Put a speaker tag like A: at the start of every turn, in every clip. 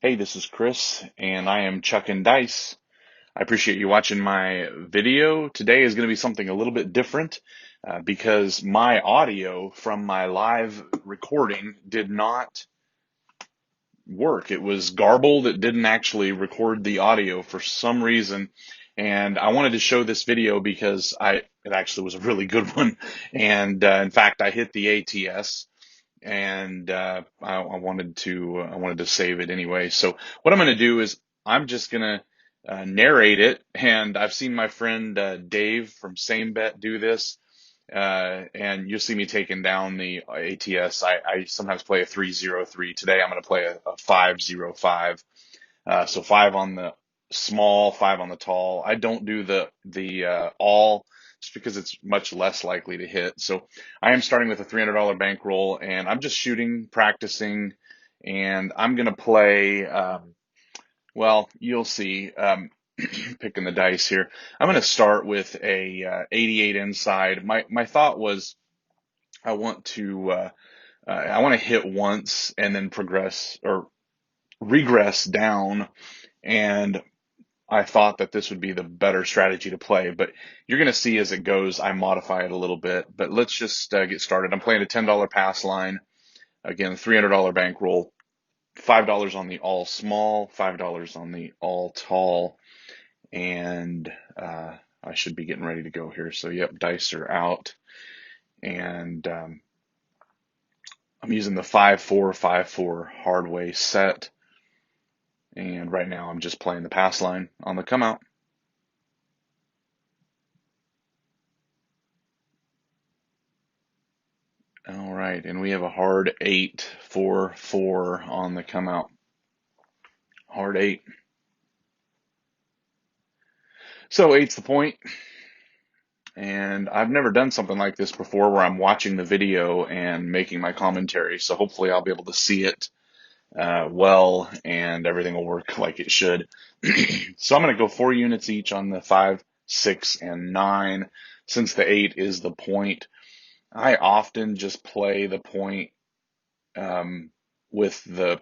A: Hey, this is Chris, and I am chucking dice. I appreciate you watching my video. Today is going to be something a little bit different because my audio from my live recording did not work. It was garbled. It didn't actually record the audio for some reason. And I wanted to show this video because it actually was a really good one. And in fact, I hit the ATS and I wanted to save it anyway. So what I'm going to do is I'm just going to narrate it, and I've seen my friend Dave from Same Bet do this, and you'll see me taking down the ATS. I sometimes play a 3-0-3. Today I'm going to play a 5-0-5. So five on the small, five on the tall. I don't do the all just because it's much less likely to hit. So I am starting with a $300 bankroll, and I'm just shooting, practicing, and I'm gonna play. Well, you'll see. Picking the dice here. I'm gonna start with a 88 inside. My thought was I want to hit once and then progress or regress down, and I thought that this would be the better strategy to play, but you're going to see as it goes, I modify it a little bit. But let's just get started. I'm playing a $10 pass line. Again, $300 bankroll, $5 on the all small, $5 on the all tall, and I should be getting ready to go here. So, yep, dice are out, and I'm using the 5-4-5-4 hard way set. And right now, I'm just playing the pass line on the come out. All right, and we have a hard 8-4-4 on the come out. Hard 8. So 8's the point, and I've never done something like this before where I'm watching the video and making my commentary, so hopefully I'll be able to see it well and everything will work like it should. So I'm going to go 4 units each on the 5, 6, and 9. Since the 8 is the point, I often just play the point um, with no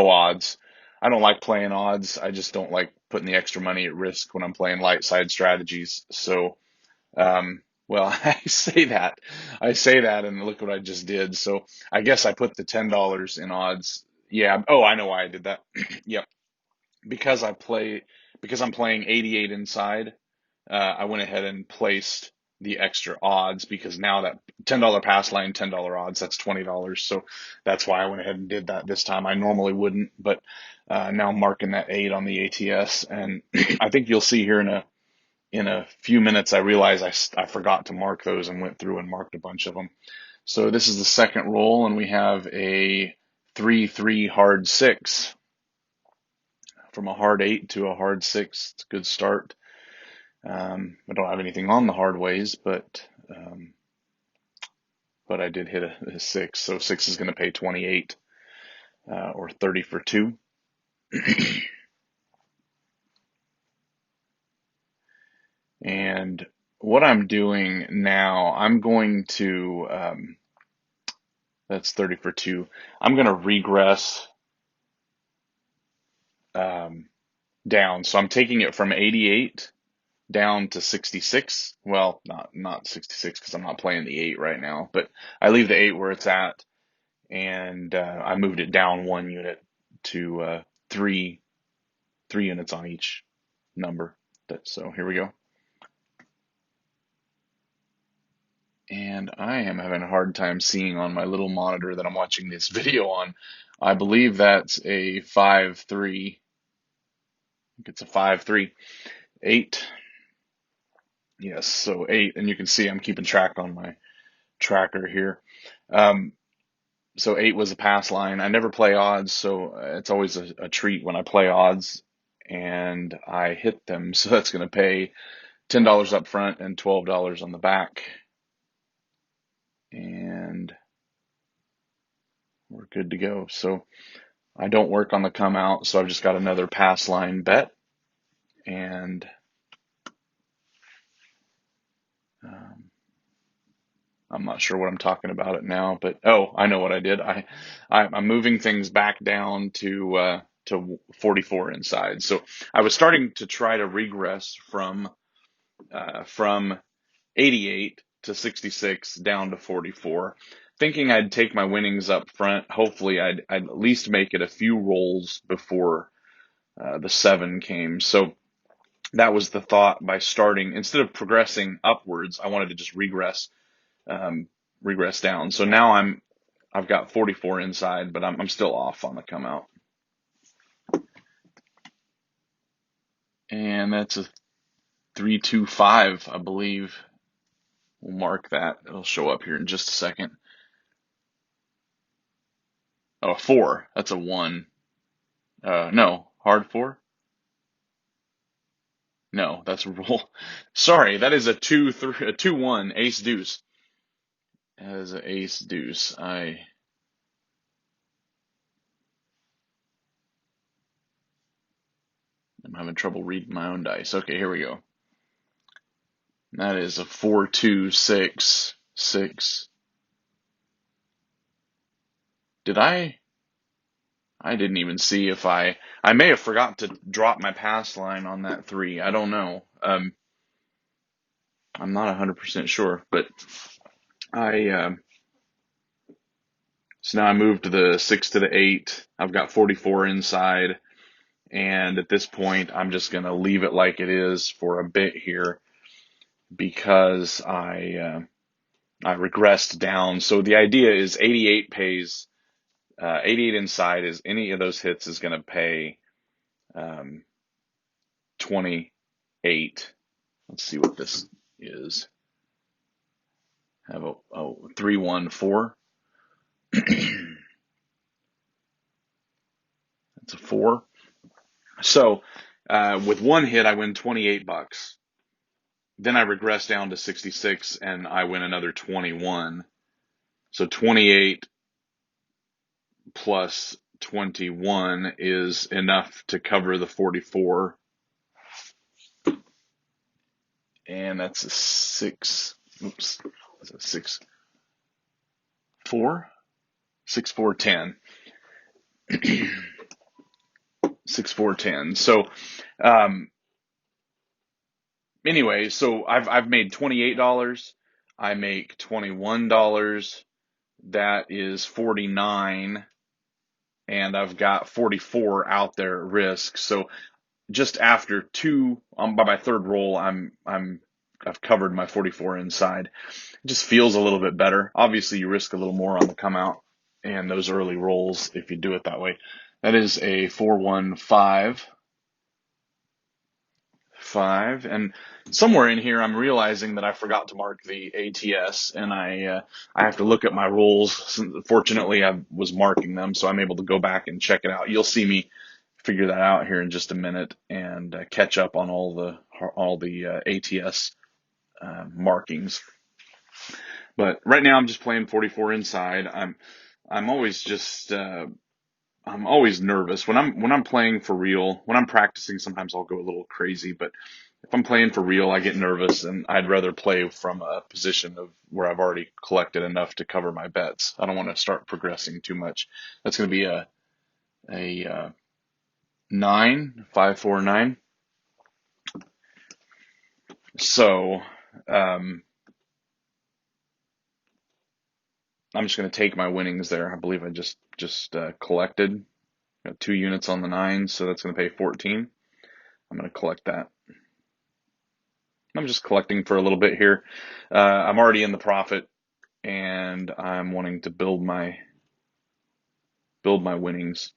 A: odds. I don't like playing odds. I just don't like putting the extra money at risk when I'm playing light side strategies. So, well, I say that, and look what I just did. So I guess I put the $10 in odds. Yeah. Oh, I know why I did that. Yep. Because because I'm playing 88 inside. I went ahead and placed the extra odds because now that $10 pass line, $10 odds, that's $20. So that's why I went ahead and did that this time. I normally wouldn't, but now I'm marking that 8 on the ATS, and I think you'll see here in a few minutes I realize I forgot to mark those and went through and marked a bunch of them. So this is the second roll, and we have a 3-3 hard 6. From a hard 8 to a hard 6, it's a good start. I don't have anything on the hard ways, but I did hit a 6, so 6 is going to pay 28 or 30 for 2. And what I'm doing now, I'm going to, that's 30 for 2. I'm going to regress down. So I'm taking it from 88 down to 66. Well, not 66 because I'm not playing the 8 right now, but I leave the 8 where it's at, and I moved it down 1 unit to 3 units on each number. So here we go. And I am having a hard time seeing on my little monitor that I'm watching this video on. I believe that's a 5-3. I think it's a 5-3. 8. Yes, so 8. And you can see I'm keeping track on my tracker here. Um, so 8 was a pass line. I never play odds, so it's always a treat when I play odds and I hit them. So that's going to pay $10 up front and $12 on the back. And we're good to go. So I don't work on the come out, so I've just got another pass line bet. And um, I'm not sure what I'm talking about it now, but oh, I know what I did. I'm moving things back down to 44 inside. So I was starting to try to regress from 88 to 66 down to 44, thinking I'd take my winnings up front. Hopefully, I'd at least make it a few rolls before the 7 came. So that was the thought by starting. Instead of progressing upwards, I wanted to just um, regress down. So now I've got 44 inside, but I'm still off on the come out. And that's a 325, I believe. We'll mark that. It'll show up here in just a second. Oh, a 4. That's a 1. No, hard 4. No, that's a roll. Sorry, that is a 2-3, a 2-1 ace deuce. As an ace deuce, I'm having trouble reading my own dice. Okay, here we go. That is a 4-2-6-6. Did I? I didn't even see if I may have forgot to drop my pass line on that 3. I don't know. I'm not 100% sure, but I so now I moved the 6 to the 8. I've got 44 inside, and at this point, I'm just gonna leave it like it is for a bit here because I regressed down. So the idea is 88 pays 88 inside is any of those hits is going to pay 28. Let's see what this is. Have a 3-1-4. That's a 4. So with one hit, I win $28. Then I regress down to 66 and I win another 21. So 28 plus 21 is enough to cover the 44. And that's a 6. Oops. That's a 6-4. 6-4-10. 6-4-10. So, um, anyway, so I've made $28. I make $21. That is 49, and I've got 44 out there at risk. So just after 2, by my third roll, I've covered my 44 inside. It just feels a little bit better. Obviously, you risk a little more on the come out and those early rolls if you do it that way. That is a 4-1-5. And somewhere in here, I'm realizing that I forgot to mark the ATS, and I have to look at my rolls. Fortunately, I was marking them, so I'm able to go back and check it out. You'll see me figure that out here in just a minute and catch up on all the ATS markings. But right now, I'm just playing 44 inside. I'm always just I'm always nervous when I'm playing for real. When I'm practicing, sometimes I'll go a little crazy, but if I'm playing for real, I get nervous, and I'd rather play from a position of where I've already collected enough to cover my bets. I don't want to start progressing too much. That's going to be a 9, 5-4-9. So I'm just going to take my winnings there. I believe I just collected. Got 2 units on the 9, so that's going to pay 14. I'm going to collect that. I'm just collecting for a little bit here. I'm already in the profit, and I'm wanting to build my winnings.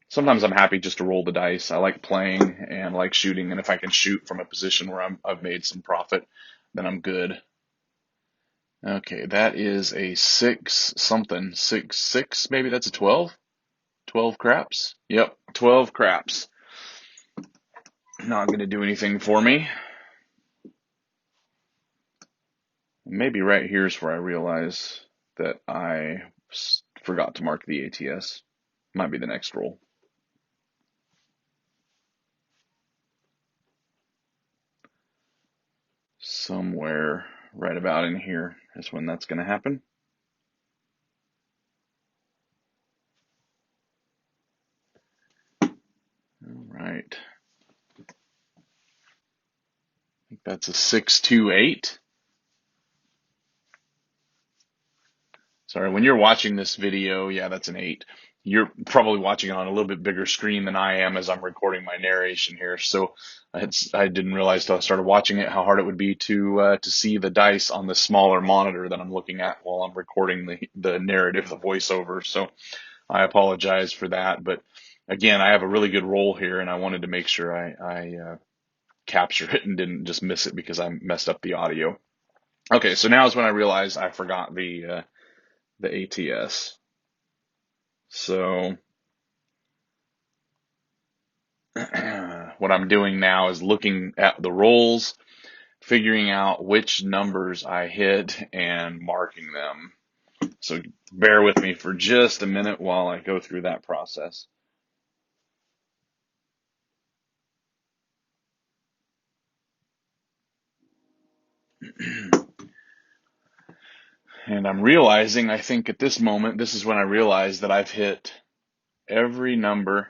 A: Sometimes I'm happy just to roll the dice. I like playing and like shooting, and if I can shoot from a position where I've made some profit, then I'm good. Okay, that is a 6 something. 6 maybe. That's a 12. 12 craps. Yep, 12 craps. Not going to do anything for me. Maybe right here's where I realize that I forgot to mark the ATS. Might be the next roll. Somewhere right about in here is when that's going to happen. All right. I think that's a 628. Sorry, when you're watching this video, yeah, that's an 8. You're probably watching it on a little bit bigger screen than I am as I'm recording my narration here. So I didn't realize till I started watching it how hard it would be to see the dice on the smaller monitor that I'm looking at while I'm recording the narrative, the voiceover. So I apologize for that. But again, I have a really good roll here, and I wanted to make sure I capture it and didn't just miss it because I messed up the audio. Okay, so now is when I realized I forgot the ATS. So what I'm doing now is looking at the rolls, figuring out which numbers I hit and marking them. So bear with me for just a minute while I go through that process. And I'm realizing, I think at this moment, this is when I realize that I've hit every number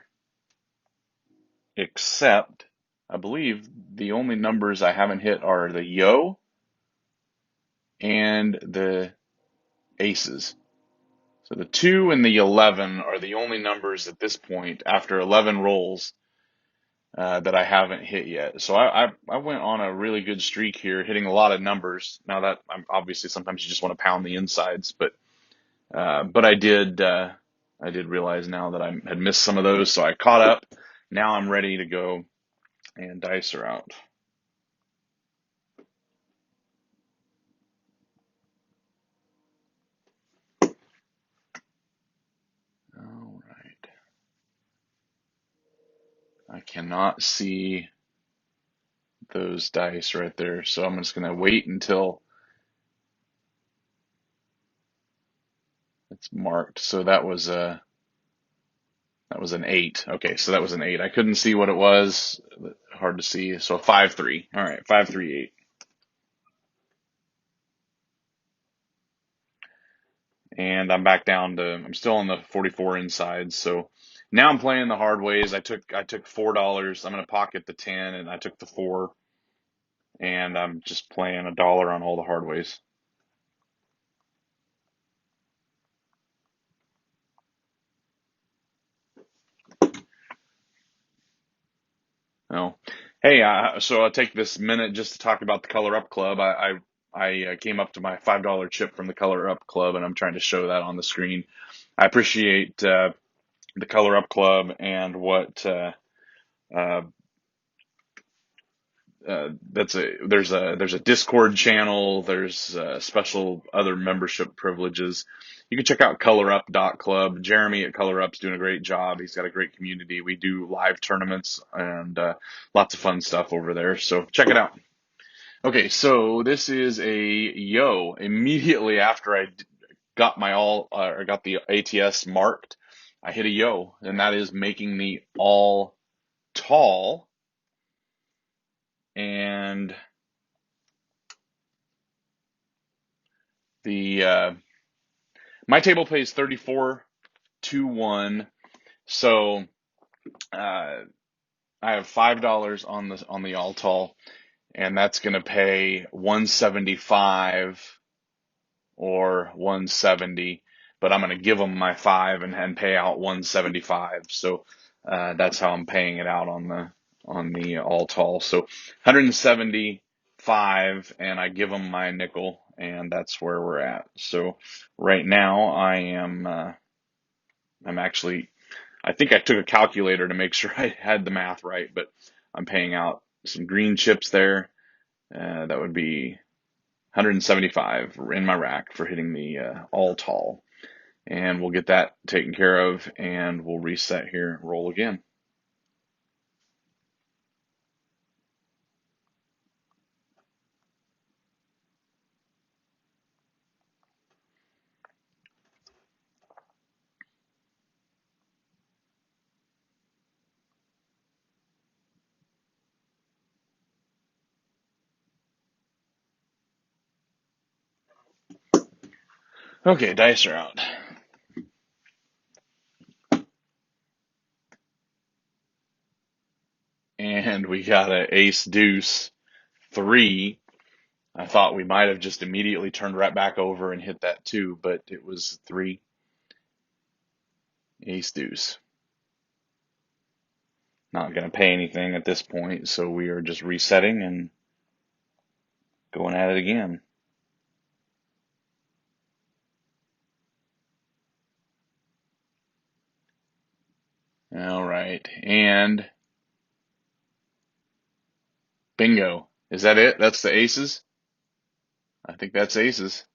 A: except, I believe the only numbers I haven't hit are the yo and the aces. So the 2 and the 11 are the only numbers at this point after 11 rolls that I haven't hit yet. So I went on a really good streak here, hitting a lot of numbers. Now that I'm obviously sometimes you just want to pound the insides, but I did realize now that I had missed some of those, so I caught up. Now I'm ready to go and dice her out. All right. I cannot see those dice right there, so I'm just going to wait until it's marked. So that was an 8. Okay, so that was an 8. I couldn't see what it was. Hard to see. So 5-3. All right, 5-3-8. And I'm back down to, I'm still on the 44 inside. So now I'm playing the hard ways. I took $4. I'm going to pocket the 10, and I took the 4, and I'm just playing $1 on all the hard ways. Oh, hey, so I'll take this minute just to talk about the Color Up Club. I came up to my $5 chip from the Color Up Club, and I'm trying to show that on the screen. I appreciate the Color Up Club and what uh, there's a Discord channel, there's special other membership privileges. You can check out colorup.club. Jeremy at ColorUp's doing a great job. He's got a great community. We do live tournaments and lots of fun stuff over there. So check it out. Okay, so this is a yo. Immediately after I got got the ATS marked, I hit a yo, and that is making the all tall. And the my table pays 34-1, so I have $5 on the all tall, and that's going to pay 175 or 170. But I'm going to give them my 5 and pay out 175. So that's how I'm paying it out on the all tall. So 175, and I give them my nickel, and that's where we're at. So right now I'm actually, I think I took a calculator to make sure I had the math right, but I'm paying out some green chips there. That would be 175 in my rack for hitting the all tall. And we'll get that taken care of, and we'll reset here, roll again. Okay, dice are out. And we got an ace deuce 3. I thought we might have just immediately turned right back over and hit that 2, but it was 3 ace deuce. Not going to pay anything at this point, so we are just resetting and going at it again. All right, and bingo. Is that it? That's the aces? I think that's aces.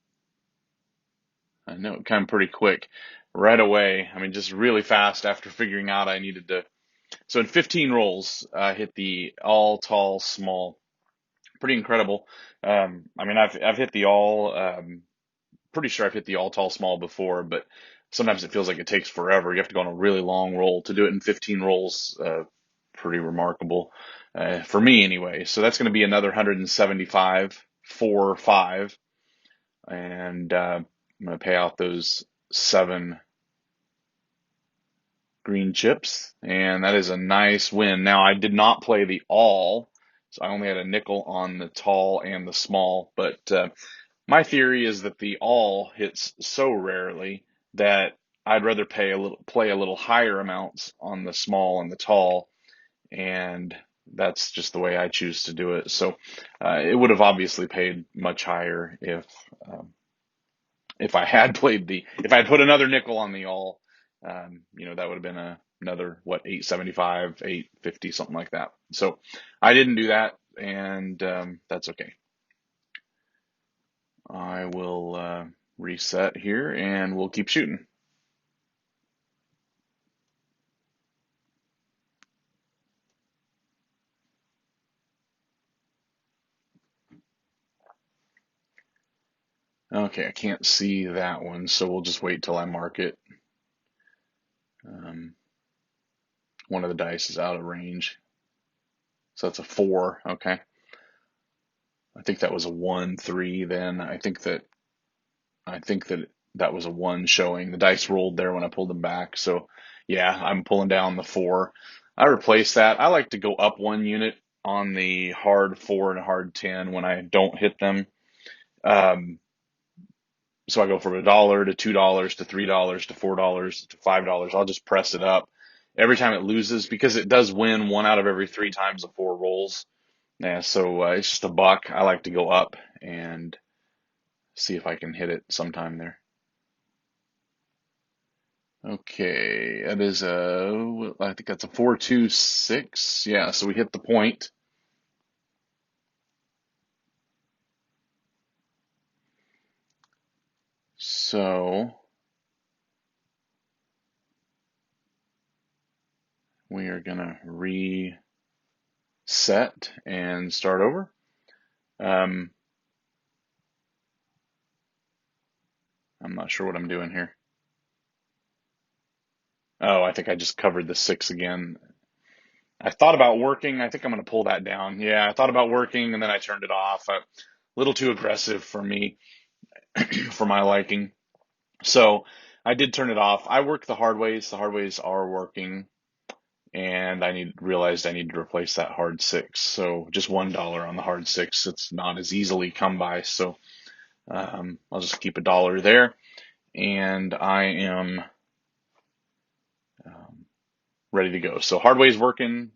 A: I know it came pretty quick right away. I mean, just really fast after figuring out I needed to. So in 15 rolls, I hit the all, tall, small. Pretty incredible. I mean, I've hit the all. Pretty sure I've hit the all, tall, small before, but sometimes it feels like it takes forever. You have to go on a really long roll to do it in 15 rolls. Pretty remarkable for me, anyway. So that's going to be another 175, 4, 5, and I'm going to pay out those 7 green chips, and that is a nice win. Now, I did not play the all, so I only had a nickel on the tall and the small, but my theory is that the all hits so rarely that I'd rather play a little higher amounts on the small and the tall, and that's just the way I choose to do it. So it would have obviously paid much higher if I had if I had put another nickel on the all. That would have been another 875, 850, something like that. So I didn't do that, and that's okay. I will reset here, and we'll keep shooting. Okay, I can't see that one, so we'll just wait till I mark it. One of the dice is out of range, so that's a 4. Okay, I think that was a 1, 3. Then I think that that was a 1 showing. The dice rolled there when I pulled them back, so yeah, I'm pulling down the 4. I replaced that. I like to go up 1 unit on the hard 4 and a hard 10 when I don't hit them. So I go from $1 to $2 to $3 to $4 to $5. I'll just press it up every time it loses because it does win 1 out of every 3 times of 4 rolls. Yeah, so it's just a buck. I like to go up and see if I can hit it sometime there. Okay, that is I think that's a 426. Yeah, so we hit the point. So we are gonna reset and start over. I'm not sure what I'm doing here. Oh, I think I just covered the 6 again. I thought about working. I think I'm going to pull that down. Yeah, I thought about working and then I turned it off. A little too aggressive for me, for my liking. So I did turn it off. I work the hard ways. The hard ways are working, and realized I need to replace that hard 6. So just $1 on the hard 6. It's not as easily come by. So I'll just keep $1 there, and I am ready to go. So hard ways working,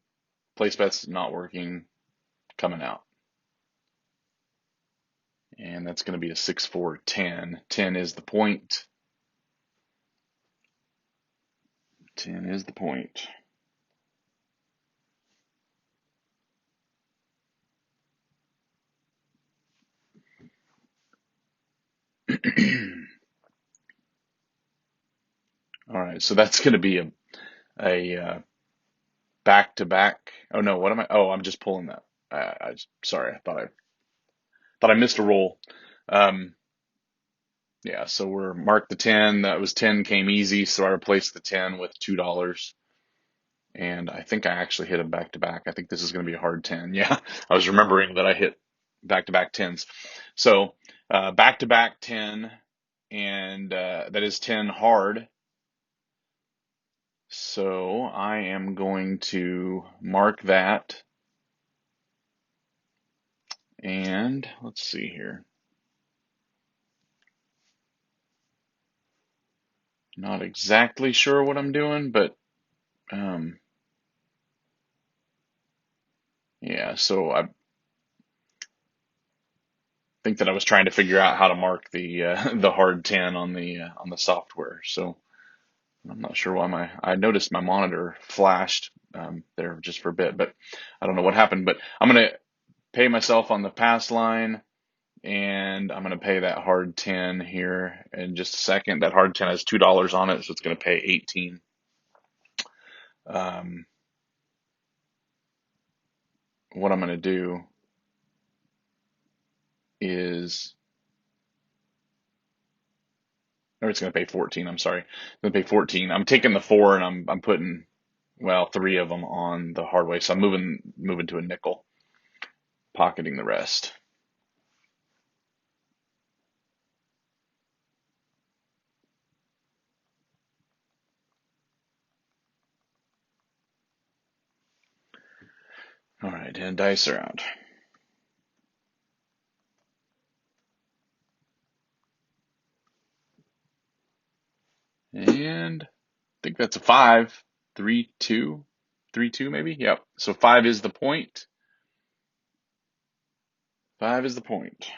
A: place bets not working, coming out. And that's going to be a 6, 4, 10. 10 is the point. 10 is the point. All right, so that's going to be a back to back. Oh no, what am I? Oh, I'm just pulling that. Sorry, I thought I missed a roll. Um, yeah, so we're marked the 10. That was 10 came easy, so I replaced the 10 with $2. And I think I actually hit a back to back. I think this is going to be a hard 10. Yeah, I was remembering that I hit back to back 10s. So back to back 10, and that is 10 hard. So I am going to mark that, and let's see here. Not exactly sure what I'm doing, but yeah, so I think that I was trying to figure out how to mark the the hard 10 on the software. So I'm not sure why I noticed my monitor flashed there just for a bit, but I don't know what happened. But I'm gonna pay myself on the pass line, and I'm gonna pay that hard 10 here in just a second. That hard 10 has $2 on it, so it's gonna pay 18. Um, what I'm gonna do is, or it's gonna pay 14. I'm sorry, it's gonna pay 14. I'm taking the 4 and I'm putting, well, 3 of them on the hard way, so I'm moving to a nickel, pocketing the rest. All right, and dice are out. And I think that's a 5. 3, 2, 3, 2 maybe? Yep. So 5 is the point. 5 is the point.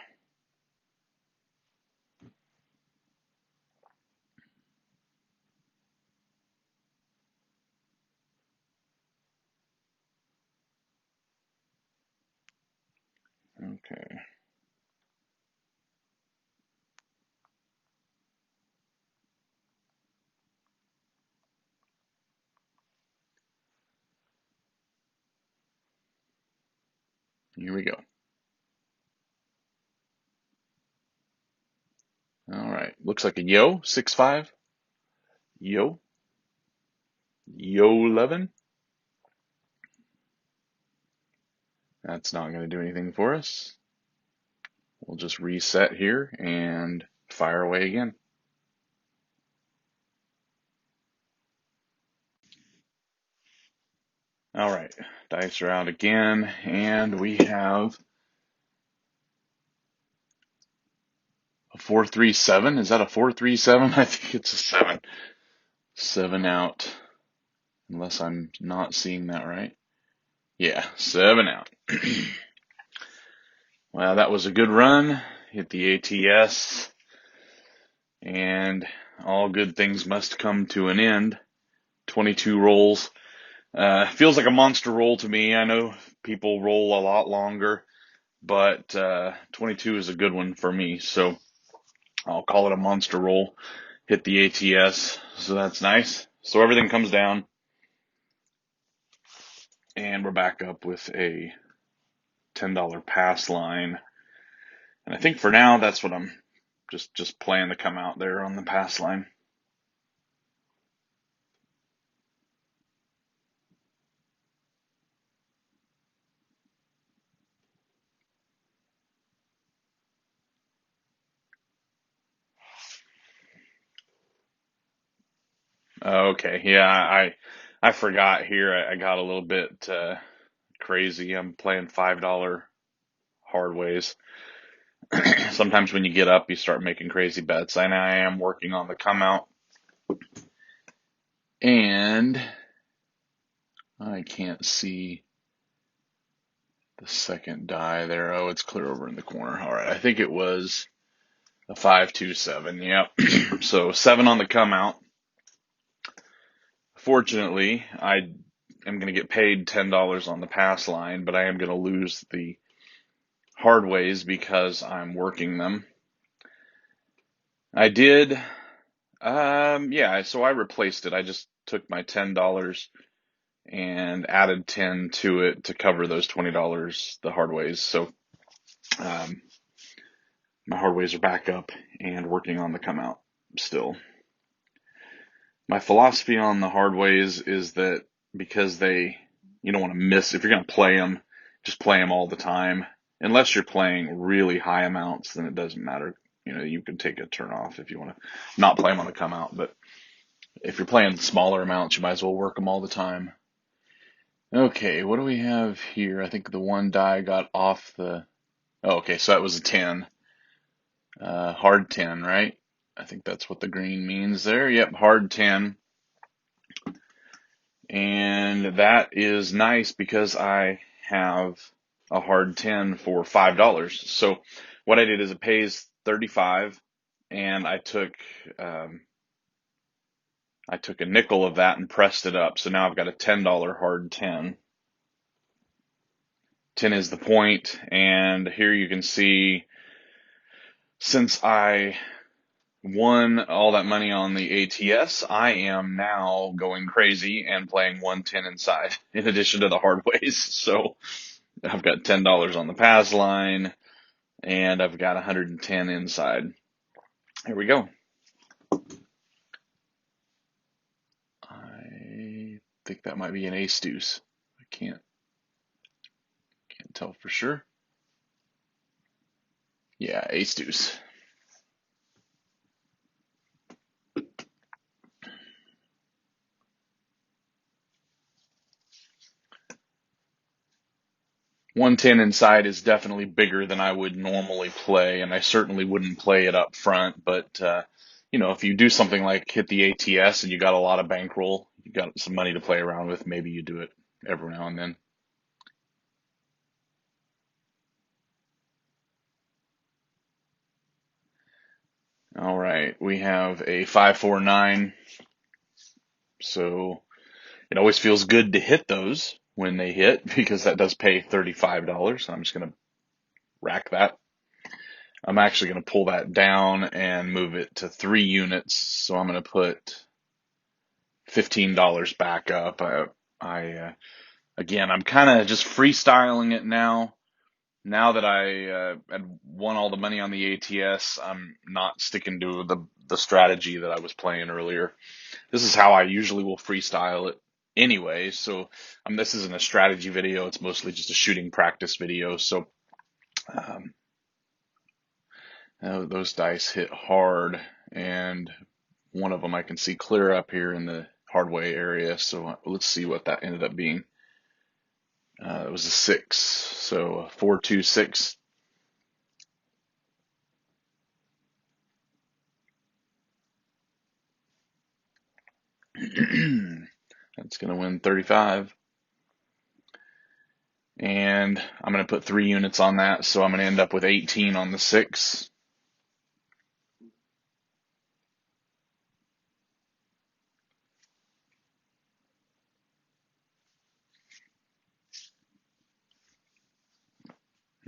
A: Okay. Here we go. All right. Looks like a yo, 6-5. Yo. Yo 11. That's not going to do anything for us. We'll just reset here and fire away again. All right. Dice are out again, and we have a 4-3-7. Is that a 4-3-7? I think it's a 7. 7 out. Unless I'm not seeing that right. Yeah, 7 out. Well, that was a good run. Hit the ATS, and all good things must come to an end. 22 rolls. Feels like a monster roll to me. I know people roll a lot longer, but 22 is a good one for me. So I'll call it a monster roll. Hit the ATS, so that's nice. So everything comes down, and we're back up with a $10 pass line. And I think for now, that's what I'm just playing to come out there on the pass line. Okay, yeah, I forgot here. I got a little bit crazy. I'm playing $5 hard ways. Sometimes when you get up, you start making crazy bets. And I am working on the come out, and I can't see the second die there. Oh, it's clear over in the corner. All right, I think it was a 5-2-7. Yep. So 7 on the come out. Fortunately, I am going to get paid $10 on the pass line, but I am going to lose the hard ways because I'm working them. I did, yeah, so I replaced it. I just took my $10 and added 10 to it to cover those $20, the hard ways. So, um, my hard ways are back up and working on the come out still. My philosophy on the hard ways is that because you don't want to miss, if you're going to play them, just play them all the time. Unless you're playing really high amounts, then it doesn't matter. you can take a turn off if you want to not play them on the come out. But if you're playing smaller amounts, you might as well work them all the time. Okay, what do we have here? I think the one die got off the. Oh, okay, so that was a 10. Hard 10, right? I think that's what the green means there. Yep, hard 10. And that is nice because I have a hard 10 for $5. So what I did is it pays 35, and um, I took a nickel of that and pressed it up. So now I've got a $10 hard 10. 10 is the point, and here you can see since I won all that money on the ATS, I am now going crazy and playing 110 inside in addition to the hard ways. So I've got $10 on the pass line and I've got 110 inside. Here we go. I think that might be an ace deuce. I can't tell for sure. Yeah, ace deuce. $110 inside is definitely bigger than I would normally play, and I certainly wouldn't play it up front. But if you do something like hit the ATS and you got a lot of bankroll, you got some money to play around with, maybe you do it every now and then. All right, we have a 5-4-9. So it always feels good to hit those when they hit because that does pay $35. I'm just going to rack that. I'm actually going to pull that down and move it to 3 units. So I'm going to put $15 back up. Again, I'm kind of just freestyling it now. Now that I had won all the money on the ATS, I'm not sticking to the strategy that I was playing earlier. This is how I usually will freestyle it anyway. So this isn't a strategy video. It's mostly just a shooting practice video. So those dice hit hard, and one of them I can see clear up here in the hardway area. So let's see what that ended up being. It was a 6, so 4-2-6. That's going to win 35. And I'm going to put 3 units on that, so I'm going to end up with 18 on the 6.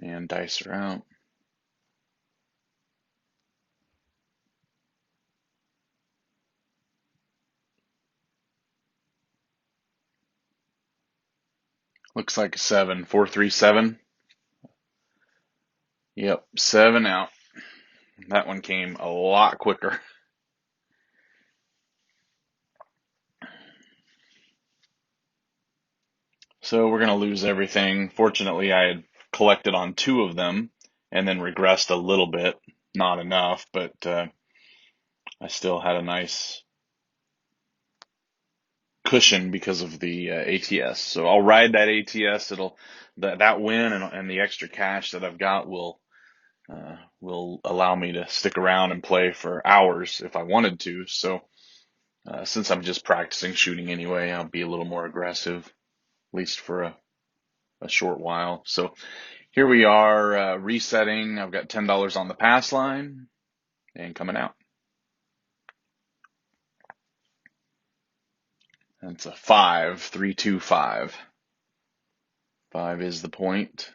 A: And dice are out. Looks like a 7. 4-3-7. Yep, 7 out. That one came a lot quicker. So we're going to lose everything. Fortunately, I had collected on 2 of them and then regressed a little bit. Not enough, but I still had a nice cushion because of the ATS. So I'll ride that ATS. That win and the extra cash that I've got will allow me to stick around and play for hours if I wanted to. So since I'm just practicing shooting anyway, I'll be a little more aggressive, at least for a short while. So here we are resetting. I've got $10 on the pass line and coming out. That's a 5, 3-2-5. 5 is the point.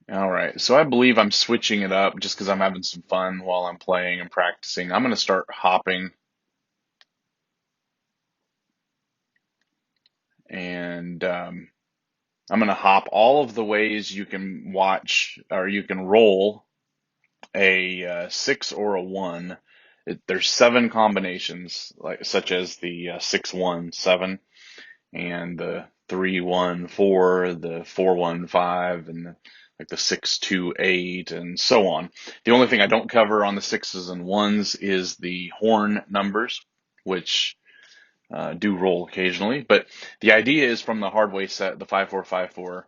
A: All right, so I believe I'm switching it up just because I'm having some fun while I'm playing and practicing. I'm going to start hopping, and I'm going to hop all of the ways you can watch or you can roll a 6 or a 1. There's 7 combinations, such as the 6-1-7, and the 3-1-4, the 4-1-5, and like the 6-2-8, and so on. The only thing I don't cover on the sixes and ones is the horn numbers, which do roll occasionally. But the idea is from the Hardway set, the 5-4-5-4.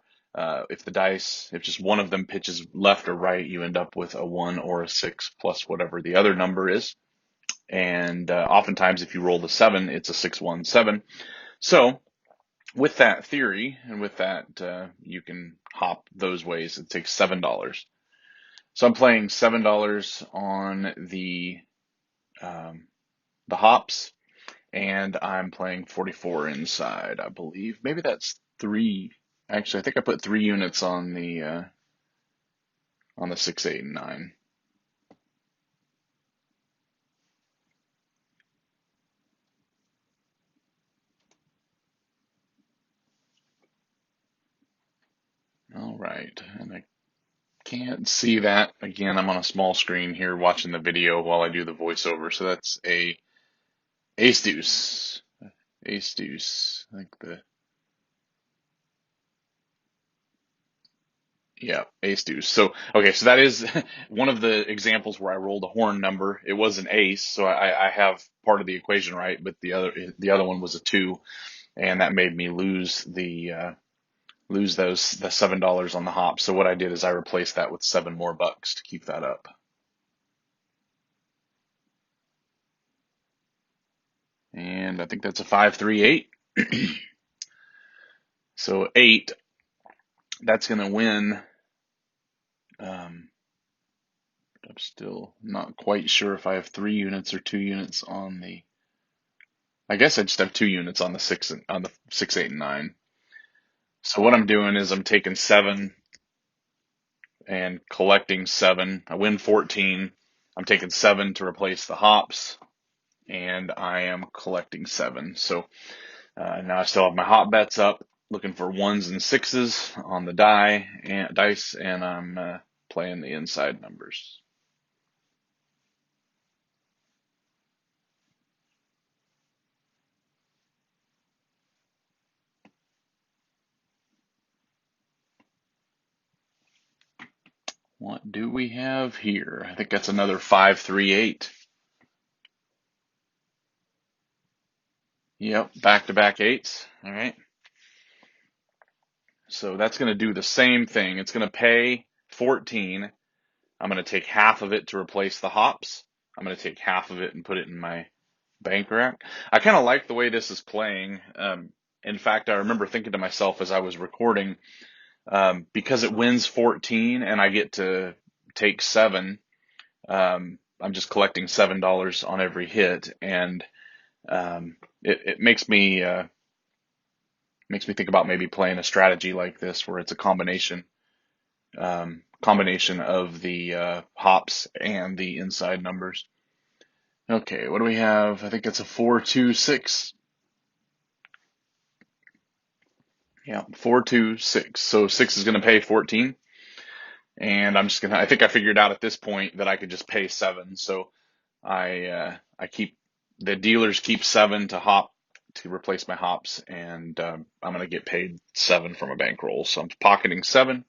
A: If just one of them pitches left or right, you end up with a 1 or a 6 plus whatever the other number is. And oftentimes, if you roll the 7, it's a 6-1-7. So with that theory and with that, you can hop those ways. It takes $7. So I'm playing $7 on the hops, and I'm playing 44 inside, I believe. Maybe that's 3. Actually, I think I put 3 units on the 6, 8, and 9. All right, and I can't see that. Again, I'm on a small screen here watching the video while I do the voiceover. So that's a ace deuce. Ace deuce. I think yeah, ace deuce. So, okay, so that is one of the examples where I rolled a horn number. It was an ace, so I have part of the equation right, but the other one was a 2, and that made me lose the $7 on the hop. So what I did is I replaced that with 7 more bucks to keep that up. And I think that's a 5-3-8. So 8, that's going to win. I'm still not quite sure if I have 3 units or 2 units on the. I guess I just have 2 units on the 6, 8, and 9. So what I'm doing is I'm taking 7 and collecting 7. I win 14. I'm taking 7 to replace the hops, and I am collecting 7. So now I still have my hop bets up, looking for 1s and 6s on the dice, and I'm playing the inside numbers. What do we have here? I think that's another 5-3-8. Yep, back-to-back 8s. All right. So that's going to do the same thing. It's going to pay 14. I'm going to take half of it to replace the hops. I'm going to take half of it and put it in my bank rack. I kind of like the way this is playing. In fact, I remember thinking to myself as I was recording, because it wins 14 and I get to take 7, I'm just collecting $7 on every hit, and it makes me think about maybe playing a strategy like this where it's a combination of the hops and the inside numbers. Okay, what do we have? I think it's a 4-2-6. Yeah, 4-2-6. So 6 is going to pay 14. And I think I figured out at this point that I could just pay 7. So I keep, the dealers keep 7 to replace my hops, and I'm going to get paid 7 from a bankroll. So I'm pocketing 7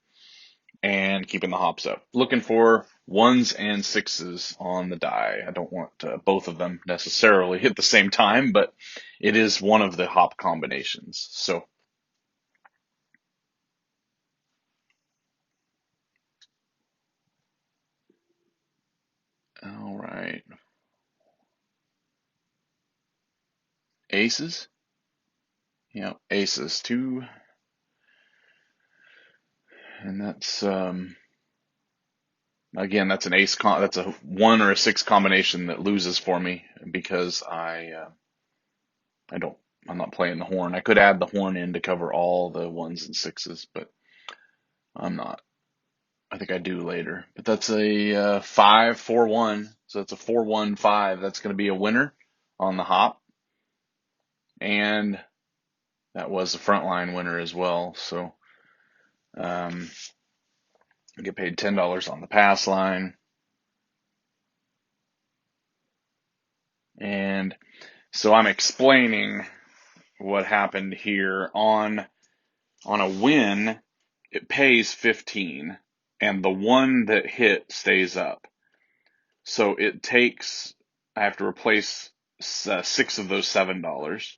A: and keeping the hops up. Looking for 1s and 6s on the die. I don't want both of them necessarily at the same time, but it is one of the hop combinations. So all right. Aces? Yeah, aces. 2. And that's again, that's an that's a 1 or a 6 combination that loses for me because I'm not playing the horn. I could add the horn in to cover all the 1s and 6s, but I'm not. I think I do later. But that's a 5-4-1. So that's a 4-1-5. That's going to be a winner on the hop. And that was a frontline winner as well. So I get paid $10 on the pass line. And so I'm explaining what happened here on a win, it pays 15 and the one that hit stays up. So it takes, I have to replace 6 of those $7.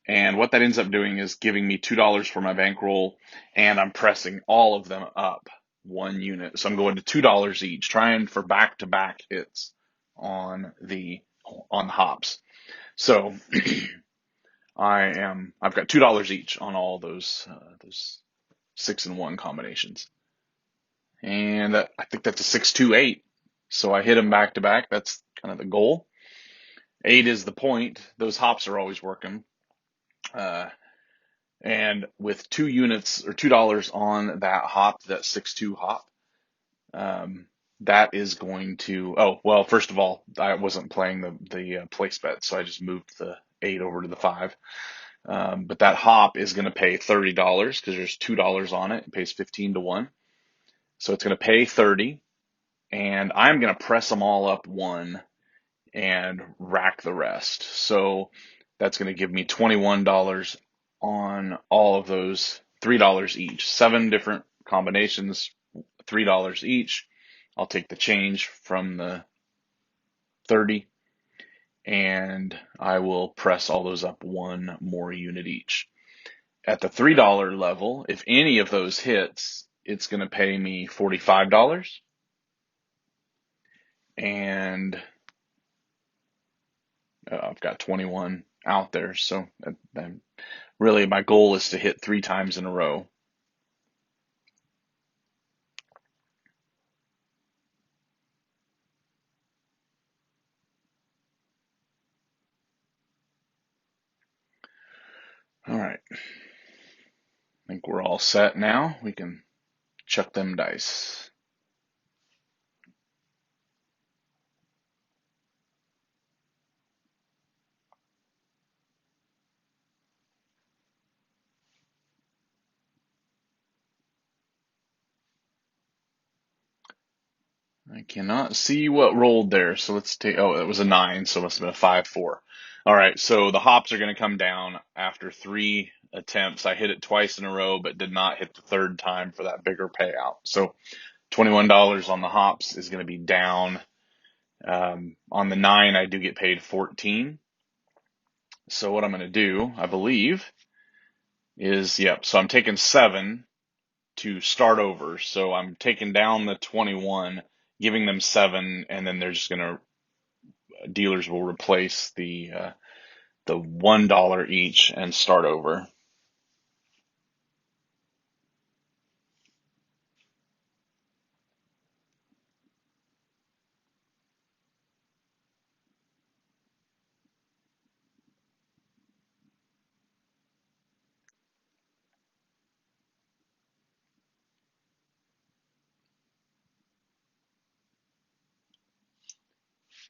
A: And what that ends up doing is giving me $2 for my bankroll, and I'm pressing all of them up 1 unit. So I'm going to $2 each, trying for back-to-back hits on the hops. So I've got $2 each on all those 6-and-1 combinations, and I think that's a 6-2-8. So I hit them back to back. That's kind of the goal. 8 is the point. Those hops are always working. And with 2 units or $2 on that hop, that 6-2 hop, that is going to, oh, well, first of all, I wasn't playing the place bet, so I just moved the 8 over to the 5. But that hop is going to pay $30 because there's $2 on it. It pays 15 to 1. So it's going to pay 30, and I'm going to press them all up 1 and rack the rest. So that's going to give me $21 on all of those, $3 each. 7 different combinations, $3 each. I'll take the change from the 30 and I will press all those up 1 more unit each. At the $3 level, if any of those hits, it's going to pay me $45. And I've got 21 out there. So really my goal is to hit 3 times in a row. All right. I think we're all set now. We can chuck them dice. I cannot see what rolled there. So let's take, oh, it was a 9. So it must have been a 5-4. All right. So the hops are going to come down after 3 attempts. I hit it twice in a row, but did not hit the 3rd time for that bigger payout. So $21 on the hops is going to be down. On the 9, I do get paid 14. So what I'm going to do, I believe, is, yep, so I'm taking 7 to start over. So I'm taking down the 21, giving them 7, and then they're just going to, dealers will replace the $1 each and start over.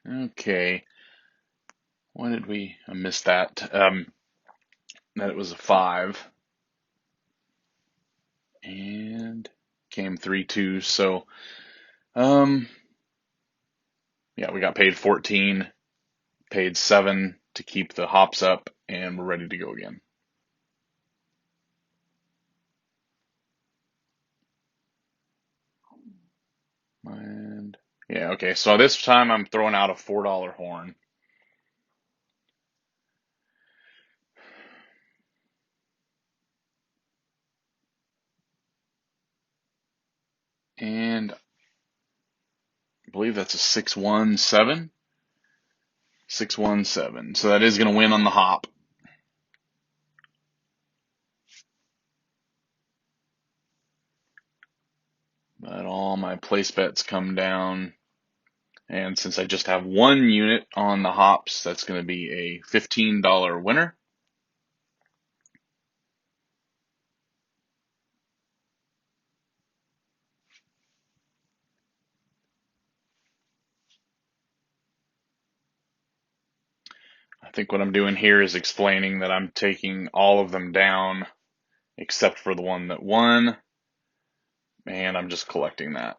A: Okay. Why did I miss that? That it was a 5. And came 3-2. So, yeah, we got paid 14, paid 7 to keep the hops up, and we're ready to go again. And yeah, okay. So this time I'm throwing out a $4 horn. And I believe that's a 6-1-7. 6-1-7. So that is going to win on the hop. But all my place bets come down. And since I just have 1 unit on the hops, that's going to be a $15 winner. I think what I'm doing here is explaining that I'm taking all of them down except for the one that won, and I'm just collecting that.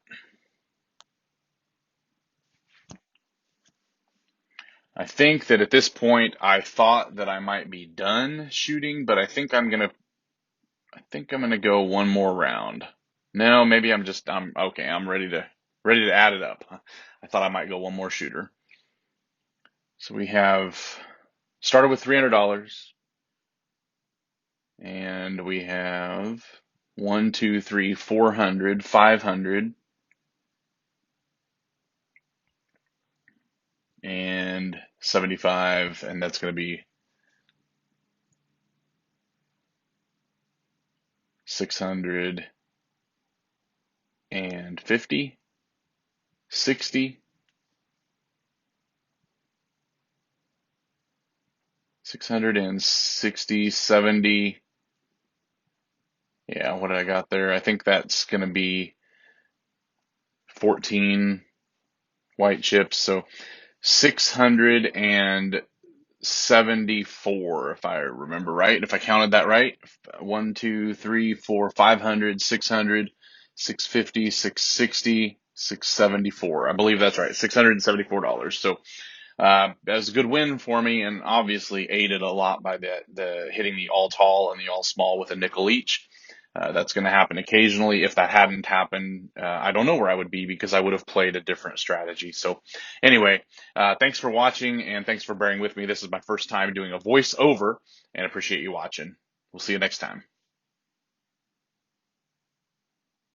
A: I think that at this point, I thought that I might be done shooting, but I think I'm gonna go one more round. No, maybe I'm okay. I'm ready to add it up. I thought I might go one more shooter. So we have started with $300, and we have 1, 2, 3, 400, 500, and 75, and that's going to be 650, 60, 660, 70. Yeah, what did I got there? I think that's going to be 14 white chips. So 674, if I remember right. If I counted that right, 1, 2, 3, 4, 500, 600, 650, 660, 674. I believe that's right. $674. So that was a good win for me, and obviously aided a lot by the hitting the all tall and the all small with a nickel each. That's going to happen occasionally. If that hadn't happened, I don't know where I would be because I would have played a different strategy. So anyway, thanks for watching and thanks for bearing with me. This is my first time doing a voiceover and appreciate you watching. We'll see you next time.